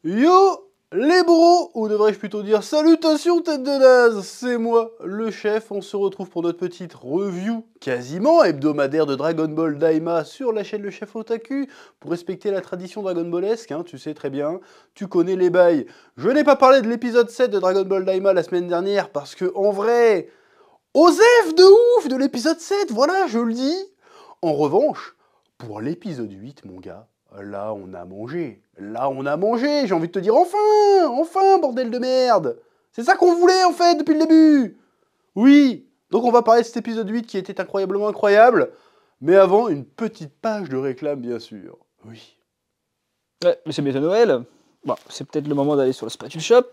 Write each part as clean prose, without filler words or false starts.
Yo les bros, ou devrais-je plutôt dire salutations tête de naze, c'est moi, le chef, on se retrouve pour notre petite review quasiment hebdomadaire de Dragon Ball Daima sur la chaîne Le Chef Otaku, pour respecter la tradition Dragon Ballesque, hein, tu sais très bien, tu connais les bails. Je n'ai pas parlé de l'épisode 7 de Dragon Ball Daima la semaine dernière, parce que en vrai, osef de ouf de l'épisode 7, voilà, je le dis. En revanche, pour l'épisode 8, mon gars, là, on a mangé. Là, on a mangé. J'ai envie de te dire, enfin, enfin, bordel de merde. C'est ça qu'on voulait, en fait, depuis le début. Oui. Donc, on va parler de cet épisode 8 qui était incroyablement incroyable. Mais avant, une petite page de réclame, bien sûr. Oui. Ouais, mais c'est bientôt Noël. Bon, c'est peut-être le moment d'aller sur le Spatule Shop.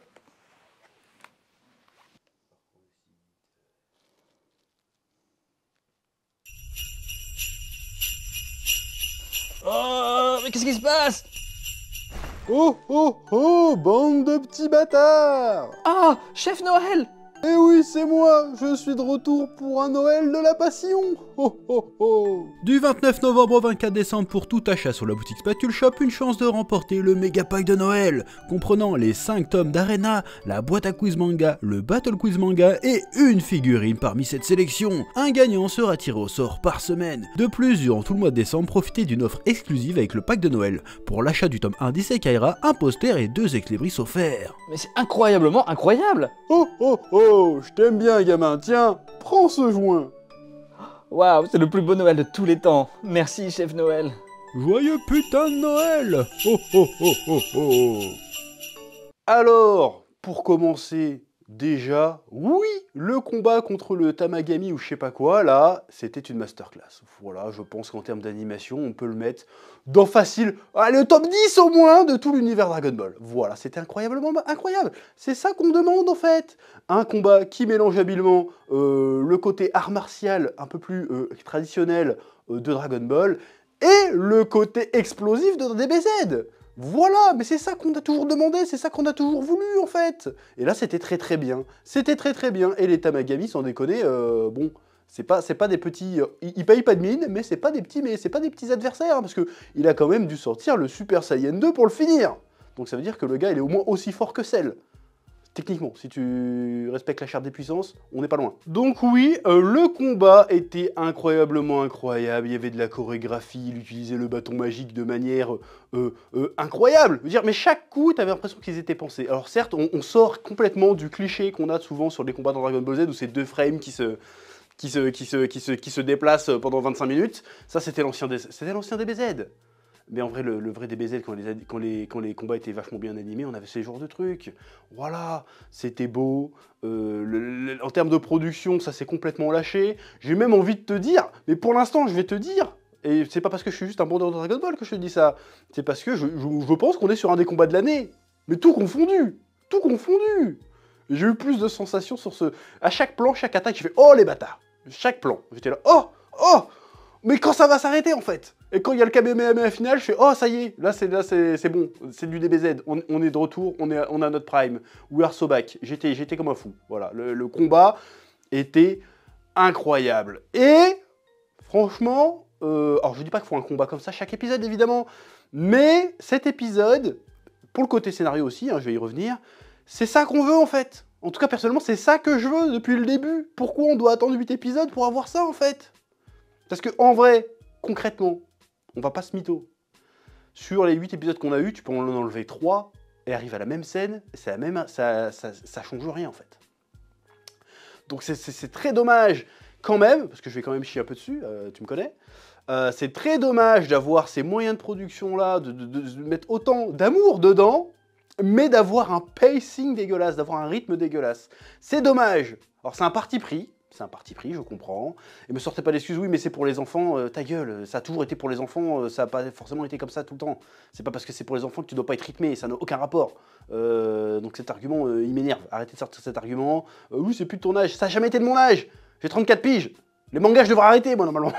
Oh, mais qu'est-ce qui se passe? Oh, oh, oh, bande de petits bâtards. Ah, Chef Noël! Eh oui, c'est moi, je suis de retour pour un Noël de la passion. Oh, oh, oh. Du 29 novembre au 24 décembre, pour tout achat sur la boutique Spatule Shop, une chance de remporter le méga pack de Noël, comprenant les 5 tomes d'Arena, la boîte à quiz manga, le battle quiz manga et une figurine parmi cette sélection. Un gagnant sera tiré au sort par semaine. De plus, durant tout le mois de décembre, profitez d'une offre exclusive avec le pack de Noël. Pour l'achat du tome 1 d'Isekai'Ra, un poster et 2 éclébris offerts. Mais c'est incroyablement incroyable! Oh, oh, oh, je t'aime bien, gamin, tiens, prends ce joint. Waouh, c'est le plus beau Noël de tous les temps. Merci, Chef Noël. Joyeux putain de Noël. Oh, oh, oh, oh, oh. Alors, pour commencer, déjà, oui, le combat contre le Tamagami ou je sais pas quoi, là, c'était une masterclass. Voilà, je pense qu'en termes d'animation, on peut le mettre dans facile, allez, le top 10 au moins de tout l'univers Dragon Ball. Voilà, c'était incroyablement incroyable. C'est ça qu'on demande en fait. Un combat qui mélange habilement le côté art martial un peu plus traditionnel de Dragon Ball et le côté explosif de DBZ. Voilà, mais c'est ça qu'on a toujours demandé, c'est ça qu'on a toujours voulu en fait. Et là, c'était très très bien. C'était très très bien. Et les Tamagami, sans déconner, bon, c'est pas des petits. Ils payent pas de mine, mais c'est pas des petits adversaires, hein, parce que il a quand même dû sortir le Super Saiyan 2 pour le finir. Donc ça veut dire que le gars, il est au moins aussi fort que Cell. Techniquement, si tu respectes la charte des puissances, on n'est pas loin. Donc oui, le combat était incroyablement incroyable, il y avait de la chorégraphie, il utilisait le bâton magique de manière incroyable. Je veux dire, mais chaque coup, t'avais l'impression qu'ils étaient pensés. Alors certes, on sort complètement du cliché qu'on a souvent sur les combats dans Dragon Ball Z, où c'est deux frames qui se déplacent pendant 25 minutes. Ça, c'était l'ancien DBZ. Mais en vrai, le vrai DBZ, quand les combats étaient vachement bien animés, on avait ces genres de trucs. Voilà, c'était beau. En termes de production, ça s'est complètement lâché. J'ai même envie de te dire, mais pour l'instant, je vais te dire, et c'est pas parce que je suis juste un bandeur de Dragon Ball que je te dis ça, c'est parce que je pense qu'on est sur un des combats de l'année. Mais tout confondu. Tout confondu. J'ai eu plus de sensations sur ce... À chaque plan, chaque attaque, j'ai fait « Oh, les bâtards !» Chaque plan. J'étais là « Oh, oh !» Mais quand ça va s'arrêter en fait? Et quand il y a le Kamehameha final, je fais oh ça y est, là c'est bon, c'est du DBZ, on est de retour, on a notre prime. We are so back. J'étais comme un fou. Voilà, le combat était incroyable. Et franchement, alors je dis pas qu'il faut un combat comme ça chaque épisode évidemment, mais cet épisode, pour le côté scénario aussi, hein, je vais y revenir, c'est ça qu'on veut en fait. En tout cas personnellement, c'est ça que je veux depuis le début. Pourquoi on doit attendre 8 épisodes pour avoir ça en fait? Parce que en vrai, concrètement, on va pas se mytho. Sur les 8 épisodes qu'on a eu, tu peux en enlever 3 et arrive à la même scène, c'est la même, ça change rien en fait. Donc c'est très dommage quand même, parce que je vais quand même chier un peu dessus, tu me connais. C'est très dommage d'avoir ces moyens de production là, de mettre autant d'amour dedans, mais d'avoir un pacing dégueulasse, d'avoir un rythme dégueulasse. C'est dommage. Alors c'est un parti pris. C'est un parti pris, je comprends. Et me sortez pas d'excuses, oui, mais c'est pour les enfants, ta gueule, ça a toujours été pour les enfants, ça n'a pas forcément été comme ça tout le temps. C'est pas parce que c'est pour les enfants que tu dois pas être rythmé, ça n'a aucun rapport. Donc cet argument, il m'énerve. Arrêtez de sortir cet argument. Oui, c'est plus de ton âge, ça n'a jamais été de mon âge. J'ai 34 piges. Les mangas, je devrais arrêter, moi, normalement.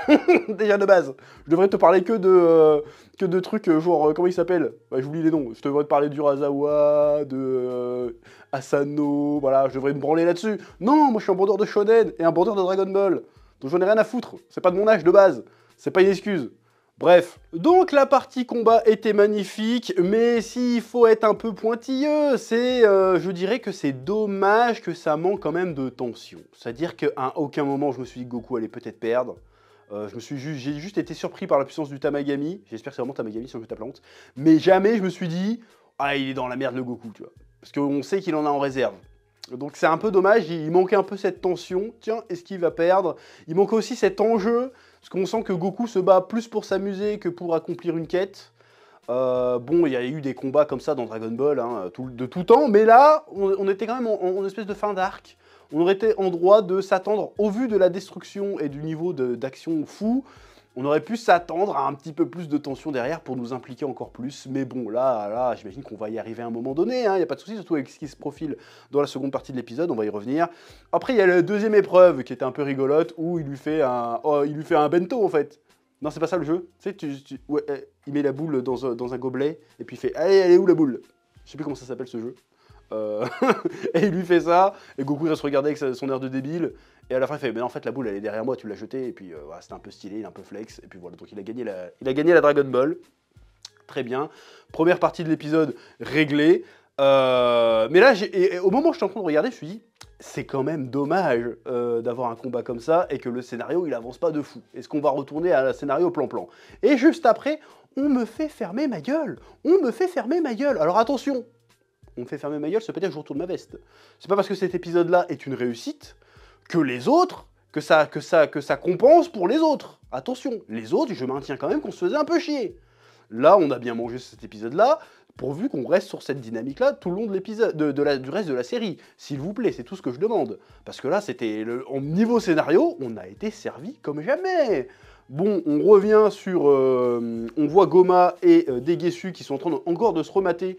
Déjà de base. Je devrais te parler que de trucs, genre, comment il s'appelle? Bah, j'oublie les noms. Je devrais te parler d'Urasawa, de Asano, voilà, je devrais me branler là-dessus. Non, moi, je suis un bandeur de shonen et un bandeur de Dragon Ball. Donc j'en ai rien à foutre. C'est pas de mon âge de base. C'est pas une excuse. Bref, donc la partie combat était magnifique, mais s'il faut être un peu pointilleux, je dirais que c'est dommage que ça manque quand même de tension. C'est-à-dire qu'à aucun moment je me suis dit que Goku allait peut-être perdre. J'ai juste été surpris par la puissance du Tamagami. J'espère que c'est vraiment Tamagami, sinon je tape la honte. Mais jamais je me suis dit, ah il est dans la merde le Goku, tu vois. Parce qu'on sait qu'il en a en réserve. Donc c'est un peu dommage, il manquait un peu cette tension. Tiens, est-ce qu'il va perdre? Il manquait aussi cet enjeu. Parce qu'on sent que Goku se bat plus pour s'amuser que pour accomplir une quête. Bon, il y a eu des combats comme ça dans Dragon Ball, hein, de tout temps, mais là, on était quand même en espèce de fin d'arc. On aurait été en droit de s'attendre, au vu de la destruction et du niveau d'action fou, on aurait pu s'attendre à un petit peu plus de tension derrière pour nous impliquer encore plus. Mais bon, là j'imagine qu'on va y arriver à un moment donné, il n'y a pas de souci, surtout avec ce qui se profile dans la seconde partie de l'épisode, on va y revenir. Après, il y a la deuxième épreuve qui était un peu rigolote, où il lui fait un bento en fait. Non, c'est pas ça le jeu. Tu sais, ouais, il met la boule dans un gobelet, et puis il fait « Allez, elle est où la boule ?» Je sais plus comment ça s'appelle ce jeu. Et il lui fait ça, et Goku il reste regarder avec son air de débile, et à la fin il fait mais en fait la boule elle est derrière moi, tu l'as jetée, et puis voilà, c'était un peu stylé, il est un peu flex, et puis voilà, donc il a gagné la Dragon Ball. Très bien. Première partie de l'épisode réglée. Mais là, au moment où j'étais en train de regarder, je me suis dit, c'est quand même dommage d'avoir un combat comme ça et que le scénario il avance pas de fou. Est-ce qu'on va retourner à un scénario plan-plan? Et juste après, on me fait fermer ma gueule. On me fait fermer ma gueule. Alors attention, on me fait fermer ma gueule, ça peut dire que je retourne ma veste. C'est pas parce que cet épisode-là est une réussite que les autres, que ça compense pour les autres. Attention, les autres, je maintiens quand même qu'on se faisait un peu chier. Là, on a bien mangé cet épisode-là, pourvu qu'on reste sur cette dynamique-là tout le long de l'épisode, du reste de la série. S'il vous plaît, c'est tout ce que je demande. Parce que là, en niveau scénario, on a été servi comme jamais. Bon, on revient sur... on voit Goma et Degesu qui sont en train encore de se remater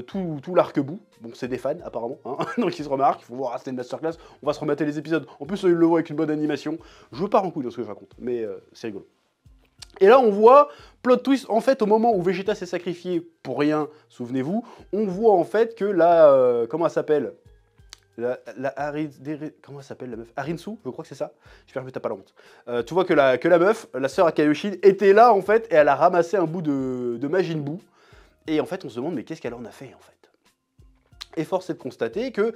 tout l'arc-bout. Bon, c'est des fans, apparemment, hein, donc ils se remarquent, il faut voir, c'était une masterclass, on va se remater les épisodes. En plus, ils le voient avec une bonne animation. Je pars en couille dans ce que je raconte, mais c'est rigolo. Et là, on voit, plot twist, en fait, au moment où Vegeta s'est sacrifié pour rien, souvenez-vous, on voit en fait que la... comment elle s'appelle? Comment elle s'appelle la meuf? Arinsu, je crois que c'est ça. J'espère que t'as pas la honte. Tu vois que la meuf, la sœur à Kaioshin, était là, en fait, et elle a ramassé un bout de Majin Buu. Et en fait, on se demande, mais qu'est-ce qu'elle en a fait, en fait? Et force est de constater que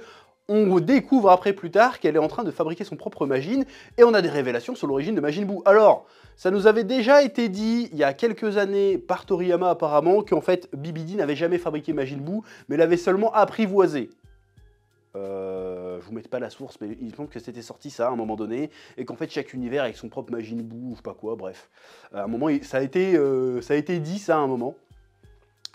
on découvre après plus tard qu'elle est en train de fabriquer son propre Majin, et on a des révélations sur l'origine de Majin Buu. Alors, ça nous avait déjà été dit, il y a quelques années, par Toriyama apparemment, qu'en fait, Bibidi n'avait jamais fabriqué Majin Buu, mais l'avait seulement apprivoisé. Je vous mets pas la source, mais il me semble que c'était sorti ça à un moment donné, et qu'en fait chaque univers avec son propre Majin Buu, ou je sais pas quoi, bref. À un moment, ça a été dit ça à un moment.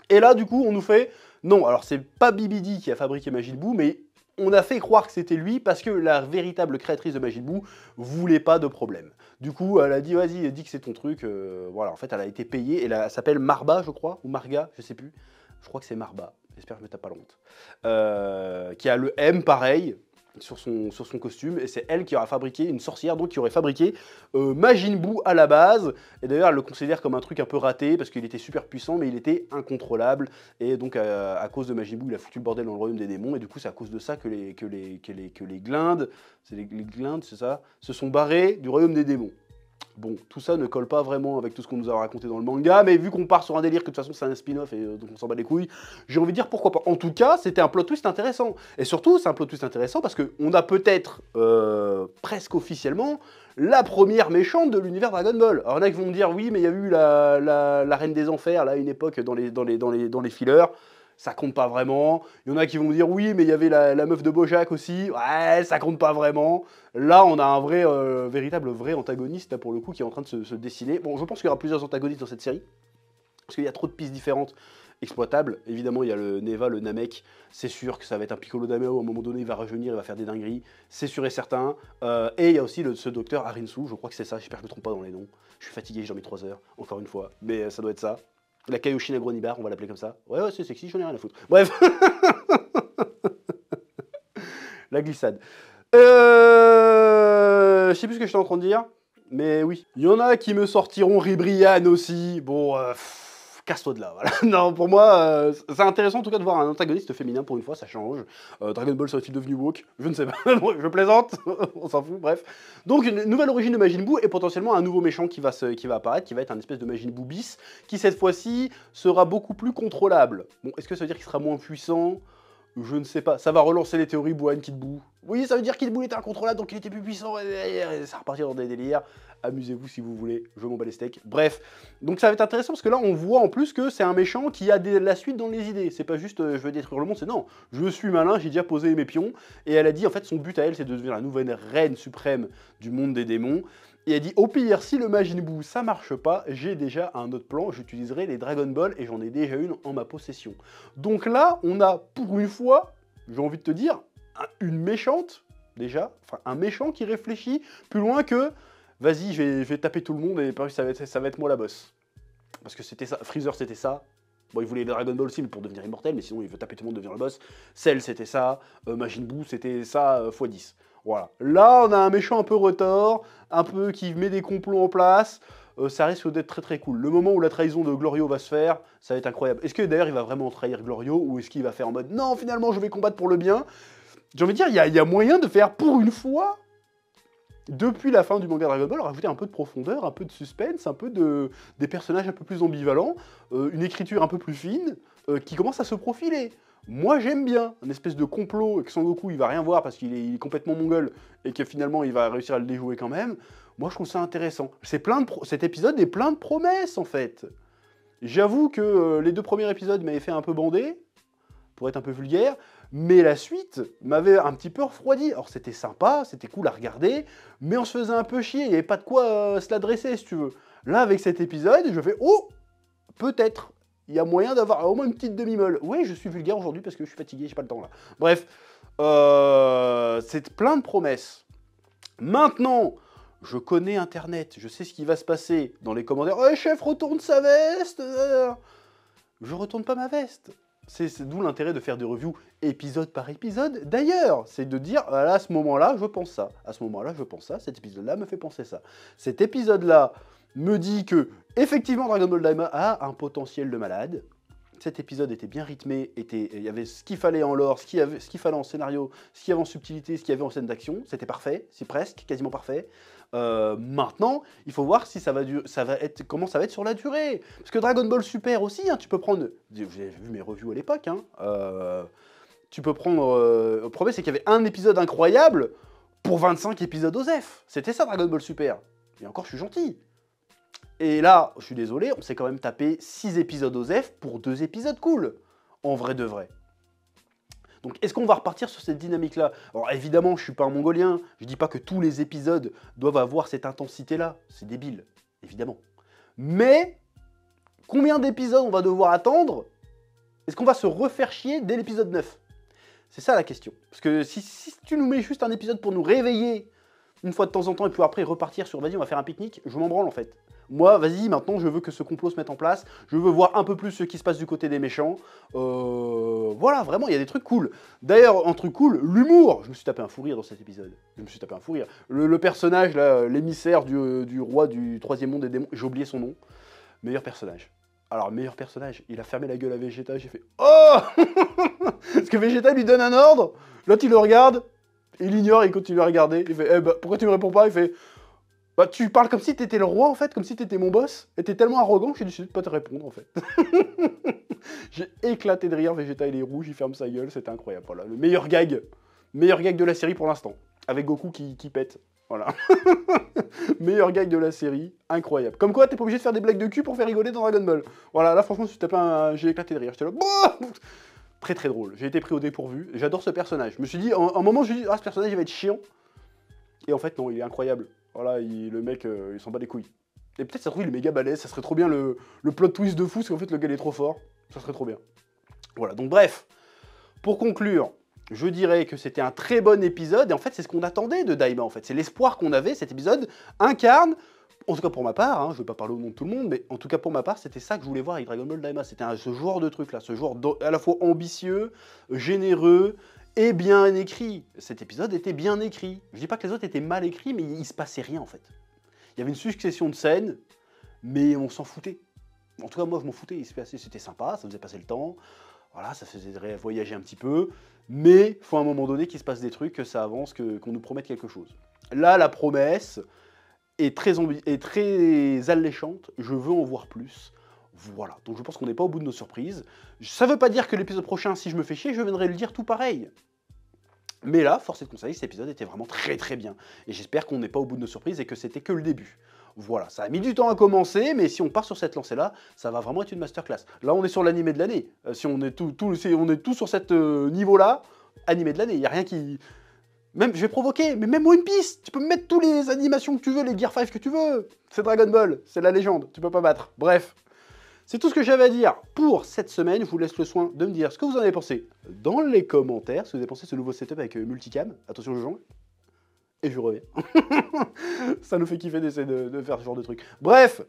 Et là, du coup, on nous fait, non, alors c'est pas Bibidi qui a fabriqué Majin Buu, mais on a fait croire que c'était lui parce que la véritable créatrice de Majin Buu voulait pas de problème. Du coup, elle a dit, vas-y, dis que c'est ton truc. Voilà, en fait, elle a été payée. Elle s'appelle Marba, je crois, ou Marga, je sais plus. Je crois que c'est Marba. J'espère que je me tape pas la honte. Qui a le M, pareil, sur son costume. Et c'est elle qui aura fabriqué, une sorcière, donc qui aurait fabriqué Majin Buu à la base. Et d'ailleurs, elle le considère comme un truc un peu raté, parce qu'il était super puissant, mais il était incontrôlable. Et donc, à cause de Majin Buu, il a foutu le bordel dans le royaume des démons. Et du coup, c'est à cause de ça que les glindes, c'est les glindes, c'est ça, se sont barrés du royaume des démons. Bon, tout ça ne colle pas vraiment avec tout ce qu'on nous a raconté dans le manga, mais vu qu'on part sur un délire que de toute façon c'est un spin-off et donc on s'en bat les couilles, j'ai envie de dire pourquoi pas. En tout cas, c'était un plot twist intéressant. Et surtout, c'est un plot twist intéressant parce qu'on a peut-être, presque officiellement, la première méchante de l'univers Dragon Ball. Alors il y en a qui vont me dire, oui, mais il y a eu la Reine des Enfers, là, à une époque, dans les fillers. Ça compte pas vraiment. Il y en a qui vont me dire oui, mais il y avait la meuf de Bojack aussi. Ouais, ça compte pas vraiment. Là, on a un véritable antagoniste, là, pour le coup, qui est en train de se dessiner. Bon, je pense qu'il y aura plusieurs antagonistes dans cette série, parce qu'il y a trop de pistes différentes exploitables. Évidemment, il y a le Neva, le Namek. C'est sûr que ça va être un Piccolo Daimao. À un moment donné, il va revenir, il va faire des dingueries. C'est sûr et certain. Et il y a aussi ce docteur Arinsu. Je crois que c'est ça. J'espère que je me trompe pas dans les noms. Je suis fatigué, j'ai dormi 3 heures, encore une fois. Mais ça doit être ça. La Kaioshin Agronibar, on va l'appeler comme ça. Ouais, c'est sexy, j'en ai rien à foutre. Bref. La glissade. Je sais plus ce que j'étais en train de dire, mais oui. Il y en a qui me sortiront Ribrianne aussi. Bon, casse-toi de là, voilà. Non, pour moi, c'est intéressant en tout cas de voir un antagoniste féminin pour une fois, ça change. Dragon Ball serait-il devenu woke? Je ne sais pas, je plaisante, on s'en fout, bref. Donc une nouvelle origine de Majin Buu et potentiellement un nouveau méchant qui va apparaître, qui va être un espèce de Majin Buu bis, qui cette fois-ci sera beaucoup plus contrôlable. Bon, est-ce que ça veut dire qu'il sera moins puissant? Je ne sais pas, ça va relancer les théories Bouhan Kid Buu. Oui, ça veut dire Kid Buu était incontrôlable, donc il était plus puissant, et ça va repartir dans des délires. Amusez-vous si vous voulez, je m'en bats les steaks. Bref, donc ça va être intéressant parce que là, on voit en plus que c'est un méchant qui a la suite dans les idées. C'est pas juste je veux détruire le monde, c'est non, je suis malin, j'ai déjà posé mes pions. Et elle a dit, en fait, son but à elle, c'est de devenir la nouvelle reine suprême du monde des démons. Et elle dit, au pire, si le Majin Buu, ça marche pas, j'ai déjà un autre plan, j'utiliserai les Dragon Ball et j'en ai déjà une en ma possession. Donc là, on a, pour une fois, j'ai envie de te dire, une méchante, déjà, enfin un méchant qui réfléchit plus loin que, vas-y, je vais taper tout le monde et ça va être moi la boss. Parce que c'était ça, Freezer c'était ça. Bon, il voulait les Dragon Ball aussi mais pour devenir immortel, mais sinon il veut taper tout le monde, devenir le boss. Cell c'était ça, Majin Buu c'était ça x10. Voilà. Là, on a un méchant un peu retors, un peu qui met des complots en place. Ça risque d'être très très cool. Le moment où la trahison de Glorio va se faire, ça va être incroyable. Est-ce que d'ailleurs il va vraiment trahir Glorio ou est-ce qu'il va faire en mode non, finalement je vais combattre pour le bien? J'ai envie de dire, il y a moyen de faire pour une fois, depuis la fin du manga Dragon Ball, rajouter un peu de profondeur, un peu de suspense, un peu des personnages un peu plus ambivalents, une écriture un peu plus fine, qui commence à se profiler. Moi j'aime bien, une espèce de complot que Sangoku il va rien voir parce qu'il est complètement mongol et que finalement il va réussir à le déjouer quand même. Moi je trouve ça intéressant. Cet épisode est plein de promesses en fait. J'avoue que les 2 premiers épisodes m'avaient fait un peu bander, pour être un peu vulgaire, mais la suite m'avait un petit peu refroidi. Alors c'était sympa, c'était cool à regarder, mais on se faisait un peu chier, il n'y avait pas de quoi se l'adresser si tu veux. Là avec cet épisode, je fais oh, peut-être. Il y a moyen d'avoir au moins une petite demi-molle. Oui, je suis vulgaire aujourd'hui parce que je suis fatigué, j'ai pas le temps là. Bref, c'est plein de promesses. Maintenant, je connais Internet, je sais ce qui va se passer dans les commentaires. Oh, chef, retourne sa veste. Je retourne pas ma veste. C'est d'où l'intérêt de faire des reviews épisode par épisode. D'ailleurs, c'est de dire, à ce moment-là, je pense ça. À ce moment-là, je pense ça. Cet épisode-là me fait penser ça. Cet épisode-là me dit que, effectivement, Dragon Ball Daima a un potentiel de malade. Cet épisode était bien rythmé, il y avait ce qu'il fallait en lore, ce qu'il fallait en scénario, ce qu'il y avait en subtilité, ce qu'il y avait en scène d'action. C'était parfait, c'est presque, quasiment parfait. Maintenant, il faut voir si comment ça va être sur la durée. Parce que Dragon Ball Super aussi, hein, tu peux prendre... Vous avez vu mes reviews à l'époque, hein, tu peux prendre... le problème, c'est qu'il y avait un épisode incroyable pour 25 épisodes OSEF. C'était ça, Dragon Ball Super. Et encore, je suis gentil. Et là, je suis désolé, on s'est quand même tapé 6 épisodes OSEF pour 2 épisodes cool. En vrai de vrai. Donc, est-ce qu'on va repartir sur cette dynamique-là? Alors, évidemment, je suis pas un mongolien. Je dis pas que tous les épisodes doivent avoir cette intensité-là. C'est débile, évidemment. Mais, combien d'épisodes on va devoir attendre? Est-ce qu'on va se refaire chier dès l'épisode 9? C'est ça la question. Parce que si tu nous mets juste un épisode pour nous réveiller une fois de temps en temps et puis après repartir sur vas-y, on va faire un pique-nique, je m'en branle en fait. Moi, vas-y, maintenant, je veux que ce complot se mette en place. Je veux voir un peu plus ce qui se passe du côté des méchants. Voilà, vraiment, il y a des trucs cool. D'ailleurs, un truc cool, l'humour. Je me suis tapé un fou rire dans cet épisode. Je me suis tapé un fou rire. Le personnage, là, l'émissaire du roi du 3e monde des démons, j'ai oublié son nom. Meilleur personnage. Alors, meilleur personnage, il a fermé la gueule à Vegeta, j'ai fait « Oh !» Parce que Vegeta lui donne un ordre, l'autre il le regarde, il ignore, il continue à regarder. Il fait eh bah, pourquoi tu me réponds pas? Il fait bah, tu parles comme si t'étais le roi, en fait, comme si t'étais mon boss. Et t'es tellement arrogant que j'ai décidé de pas te répondre, en fait. J'ai éclaté de rire, Vegeta, il est rouge, il ferme sa gueule, c'était incroyable. Voilà, le meilleur gag de la série pour l'instant. Avec Goku qui pète. Voilà. Meilleur gag de la série, incroyable. Comme quoi, t'es pas obligé de faire des blagues de cul pour faire rigoler dans Dragon Ball. Voilà, là, franchement, j'ai éclaté de rire. J'étais là, très très drôle. J'ai été pris au dépourvu. J'adore ce personnage. Je me suis dit, un moment, je me suis dit, ah, ce personnage, il va être chiant. Et en fait, non, il est incroyable. Voilà, le mec, il s'en bat les couilles. Et peut-être, ça se trouve, il est méga balèze, ça serait trop bien le plot twist de fou, parce qu'en fait, le gars, il est trop fort. Ça serait trop bien. Voilà, donc bref, pour conclure, je dirais que c'était un très bon épisode, et en fait, c'est ce qu'on attendait de Daima, en fait. C'est l'espoir qu'on avait, cet épisode incarne, en tout cas pour ma part, hein, je vais pas parler au nom de tout le monde, mais en tout cas pour ma part, c'était ça que je voulais voir avec Dragon Ball Daima. C'était ce genre de truc-là, ce genre à la fois ambitieux, généreux, et bien écrit. Cet épisode était bien écrit. Je dis pas que les autres étaient mal écrits, mais il se passait rien en fait. Il y avait une succession de scènes, mais on s'en foutait. En tout cas, moi, je m'en foutais, c'était sympa, ça faisait passer le temps, voilà, ça faisait voyager un petit peu, mais il faut à un moment donné qu'il se passe des trucs, que ça avance, qu'on nous promette quelque chose. Là, la promesse est très alléchante, je veux en voir plus. Voilà, donc je pense qu'on n'est pas au bout de nos surprises. Ça veut pas dire que l'épisode prochain, si je me fais chier, je viendrai le dire tout pareil. Mais là, force est de constater que cet épisode était vraiment très très bien. Et j'espère qu'on n'est pas au bout de nos surprises et que c'était que le début. Voilà, ça a mis du temps à commencer, mais si on part sur cette lancée-là, ça va vraiment être une masterclass. Là, on est sur l'animé de l'année. Si on est tout sur cette niveau-là, animé de l'année. Il n'y a rien qui... Même, je vais provoquer, mais même One Piece, tu peux mettre toutes les animations que tu veux, les Gear 5 que tu veux. C'est Dragon Ball, c'est la légende, tu peux pas battre. Bref. C'est tout ce que j'avais à dire pour cette semaine. Je vous laisse le soin de me dire ce que vous en avez pensé dans les commentaires. Ce que vous avez pensé de ce nouveau setup avec multicam. Attention, je jongle. Et je reviens. Ça nous fait kiffer d'essayer de faire ce genre de truc. Bref,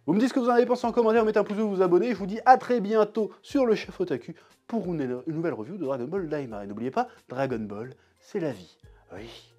vous me dites ce que vous en avez pensé en commentaire. Mettez un pouce bleu, vous abonnez. Je vous dis à très bientôt sur le Chef Otaku pour une nouvelle review de Dragon Ball Daima. Et n'oubliez pas, Dragon Ball, c'est la vie. Oui.